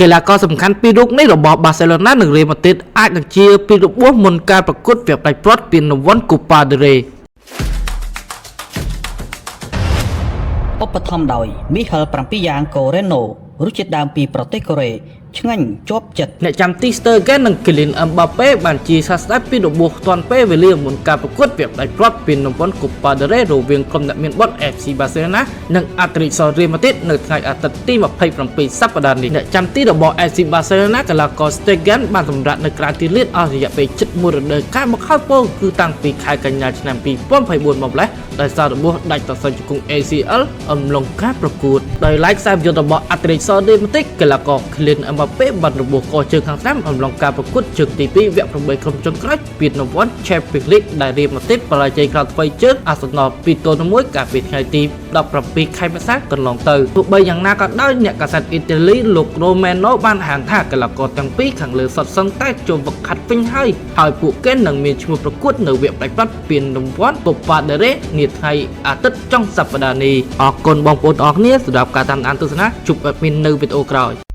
កីឡាករសំខាន់ពីររូបនេះរបស់បាសេឡូណានិងរ៉េម៉ាឌ្រីតអាចនឹងជាពីរបួសមុនការប្រកួតវគ្គផ្ដាច់ព្រាត់ពានរង្វាន់កូប៉ាដេរ៉េឧបត្ថម្ភដោយមីហិល7យ៉ាងកូរ៉េណូរសជាតិដើមពីប្រទេសកូរ៉េឆ្ងាញ់ជាប់ចិត្តអ្នកចាំទីស្ទើហ្គេននិងគីលីនអឹមបាប៉េបានជាសះស្ដែបពីរបួសទាន់ពេលវេលាមុនការប្រកួតវគ្គផ្ដាច់ព្រាត់ពានរង្វាន់កូប៉ាដេរ៉េរវាងក្រុមអ្នកមានបទ FC បាសេឡូណានិងអាត្លេតិករ៉េម៉ាឌ្រីតនៅថ្ងៃអាទិត្យទី27សប្តាហ៍នេះអ្នកចាំទីរបស់ FC បាសេឡូណាកីឡាករស្តេហ្គេនបានសម្រាប់នៅក្រៅទីលានអស់រយៈពេលជិត1រដូវកាលមកហើយពោលគឺតាំងពីខែកញ្ញាឆ្នាំ2024មកម្លេះដោយសាររបួសដាច់តសជង្គង់ ACL អំឡុងការប្រកួតដោយឡែកខ្សែប្រយុទ្ធរបស់អាត្លេតិករ៉េម៉ាឌ្រីតកីឡាករគីលីនអឹមបាប៉េបានរបួសកជើងខាងស្ដាំអំឡុងការប្រកួតជើងទី2វគ្គ8ក្រុមចុងក្រោយពានរង្វាន់ Champions League ដែលរ៉េម៉ាឌ្រីតបរាជ័យក្រៅថ្មីជើងអាសនល2-1កាលពីថ្ងៃទី17ខែមេសាកន្លងទៅទោះបីយ៉ាងណាក៏ដោយអ្នកកាសែតអ៊ីតាលីលោក Romano បានហាមថាកីឡាករទាំងពីរខាងលើសុទ្ធសឹងតែចូលវឹកហាត់វិញហើយពួកគេនឹងមានឈ្មោះប្រកួតនៅវគ្គផ្ដាច់ព្រាត់ពានរង្វាន់ Copa del Rey នាថ្ងៃអាទិត្យចុងសប្តាហ៍នេះអរគុណបងប្អូនអរគ្នាសម្រាប់ការតាមដានទស្សនាជួបអេដមីននៅវីដេអូក្រោយ